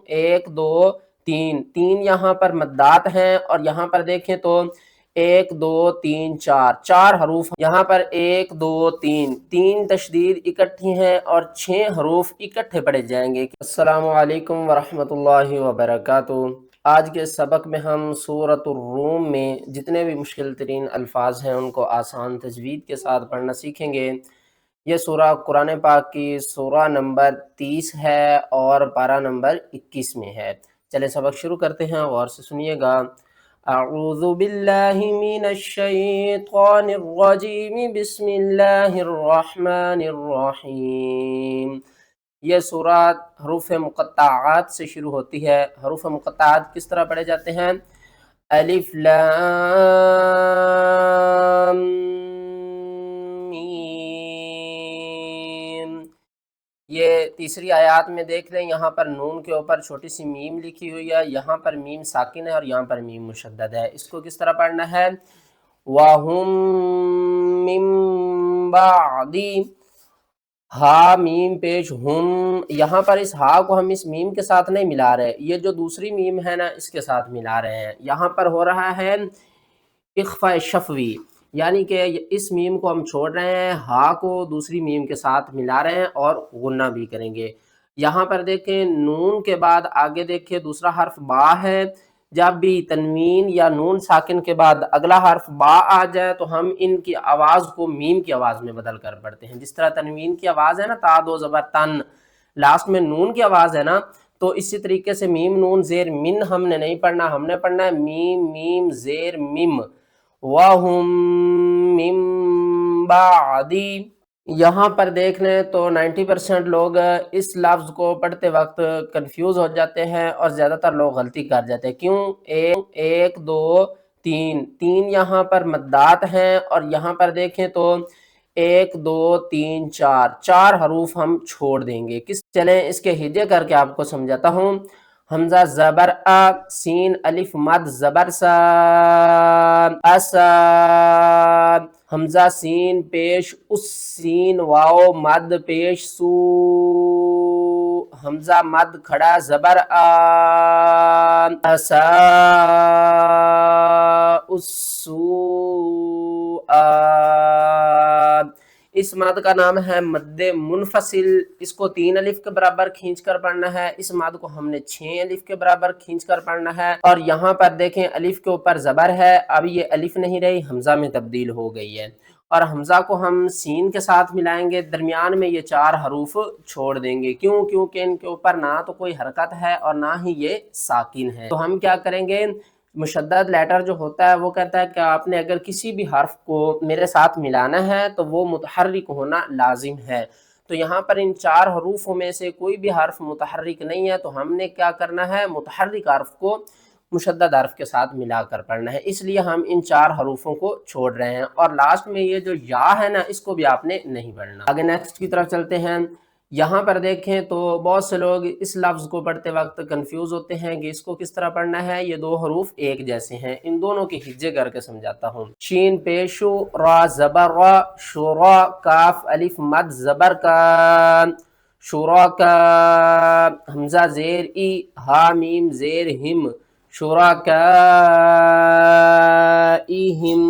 ایک دو تین، تین یہاں پر مدات ہیں، اور یہاں پر دیکھیں تو ایک دو تین چار، چار حروف یہاں پر، ایک دو تین، تین تشدید اکٹھی ہیں اور 6 حروف اکٹھے پڑھے جائیں گے۔ السلام علیکم ورحمۃ اللہ وبرکاتہ۔ آج کے سبق میں ہم سورۃ الروم میں جتنے بھی مشکل ترین الفاظ ہیں ان کو آسان تجوید کے ساتھ پڑھنا سیکھیں گے۔ یہ سورہ قرآن پاک کی سورہ نمبر 30 ہے اور پارہ نمبر 21 میں ہے۔ چلے سبق شروع کرتے ہیں، غور سے سنیے گا۔ اعوذ باللہ من الشیطان الرجیم، بسم اللہ الرحمن الرحیم۔ یہ سورہ حروف مقطعات سے شروع ہوتی ہے۔ حروف مقطعات کس طرح پڑھے جاتے ہیں؟ الف لام یہ تیسری آیات میں دیکھ لیں، یہاں پر نون کے اوپر چھوٹی سی میم لکھی ہوئی ہے، یہاں پر میم ساکن ہے اور یہاں پر میم مشدد ہے۔ اس کو کس طرح پڑھنا ہے؟ وَهُم مِّن بَعْدِ، ہا میم پیش ہم، یہاں پر اس ہا کو ہم اس میم کے ساتھ نہیں ملا رہے، یہ جو دوسری میم ہے نا اس کے ساتھ ملا رہے ہیں۔ یہاں پر ہو رہا ہے اخفاء شفوی، یعنی کہ اس میم کو ہم چھوڑ رہے ہیں، ہا کو دوسری میم کے ساتھ ملا رہے ہیں اور غنہ بھی کریں گے۔ یہاں پر دیکھیں نون کے بعد آگے دیکھیں دوسرا حرف با ہے، جب بھی تنوین یا نون ساکن کے بعد اگلا حرف با آ جائے تو ہم ان کی آواز کو میم کی آواز میں بدل کر پڑھتے ہیں۔ جس طرح تنوین کی آواز ہے نا تا دو زبر تن، لاسٹ میں نون کی آواز ہے نا، تو اسی طریقے سے میم نون زیر من ہم نے نہیں پڑھنا، ہم نے پڑھنا ہے میم میم زیر مم۔ وَهُم مِّن بَعْدِ، یہاں پر دیکھ لیں تو 90% لوگ اس لفظ کو پڑھتے وقت کنفیوز ہو جاتے ہیں اور زیادہ تر لوگ غلطی کر جاتے ہیں۔ کیوں؟ ایک دو تین، تین یہاں پر مدات ہیں اور یہاں پر دیکھیں تو ایک دو تین چار، چار حروف ہم چھوڑ دیں گے۔ چلیں اس کے ہجے کر کے آپ کو سمجھاتا ہوں۔ حمزہ زبر آ، سین الف مد زبر سا، اسا، حمزہ سین پیش اس، سین واو مد پیش سو، حمزہ مد کھڑا زبر آ، اسا اسو آ۔ اس مد کا نام ہے مد منفصل، اس کو 3 الف کے برابر کھینچ کر پڑھنا ہے، اس مد کو ہم نے 6 الف کے برابر کھینچ کر پڑھنا ہے۔ اور یہاں پر دیکھیں الف کے اوپر زبر ہے، اب یہ الف نہیں رہی، حمزہ میں تبدیل ہو گئی ہے، اور حمزہ کو ہم سین کے ساتھ ملائیں گے، درمیان میں یہ 4 حروف چھوڑ دیں گے۔ کیوں؟ کیونکہ ان کے اوپر نہ تو کوئی حرکت ہے اور نہ ہی یہ ساکن ہے۔ تو ہم کیا کریں گے؟ مشدد لیٹر جو ہوتا ہے وہ کہتا ہے کہ آپ نے اگر کسی بھی حرف کو میرے ساتھ ملانا ہے تو وہ متحرک ہونا لازم ہے۔ تو یہاں پر ان 4 حروفوں میں سے کوئی بھی حرف متحرک نہیں ہے، تو ہم نے کیا کرنا ہے؟ متحرک حرف کو مشدد حرف کے ساتھ ملا کر پڑھنا ہے، اس لیے ہم ان 4 حروفوں کو چھوڑ رہے ہیں، اور لاسٹ میں یہ جو یا ہے نا اس کو بھی آپ نے نہیں پڑھنا۔ آگے نیکسٹ کی طرف چلتے ہیں۔ یہاں پر دیکھیں تو بہت سے لوگ اس لفظ کو پڑھتے وقت کنفیوز ہوتے ہیں کہ اس کو کس طرح پڑھنا ہے۔ یہ 2 حروف ایک جیسے ہیں، ان دونوں کے ہجے کر کے سمجھاتا ہوں۔ شین پیشو، را زبر را، شورا کاف الف مد زبر کا، شورا کا، حمزہ زیر ای، ہا میم زیر ہم، شورا کا ای ہم،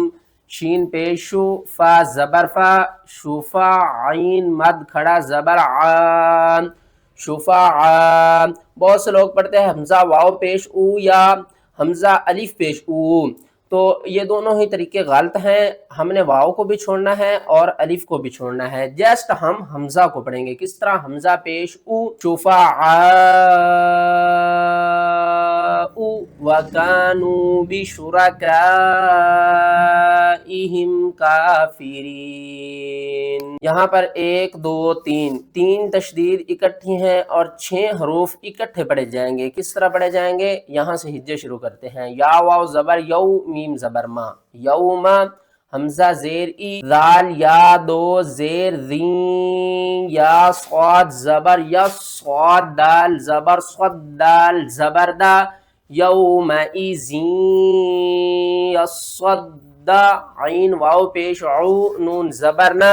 شین پیشو، فا زبر فا، شوفا عین مد کھڑا زبر عام، شفا۔ بہت سے لوگ پڑھتے ہیں حمزہ واو پیش او یا حمزہ الف پیش او، تو یہ دونوں ہی طریقے غلط ہیں، ہم نے واو کو بھی چھوڑنا ہے اور الف کو بھی چھوڑنا ہے۔ جسٹ ہم حمزہ کو پڑھیں گے، کس طرح؟ حمزہ پیش او، شفا وَكَانُوا بِشُرَكَائِهِمْ كَافِرِينَ۔ یہاں پر ایک دو تین، تین تشدید اکٹھی ہیں اور 6 حروف اکٹھے پڑھے جائیں گے۔ کس طرح پڑھے جائیں گے؟ یہاں سے ہجے شروع کرتے ہیں۔ یا واو زبر یو، میم زبر ما، یوم، حمزہ زیر ای، ذال یا دو زیر زین، یا صاد زبر یس، صاد دال زبر صد دال زبر دا، یومئذین، یصد، عین واو پیش عو، نون زبرنا،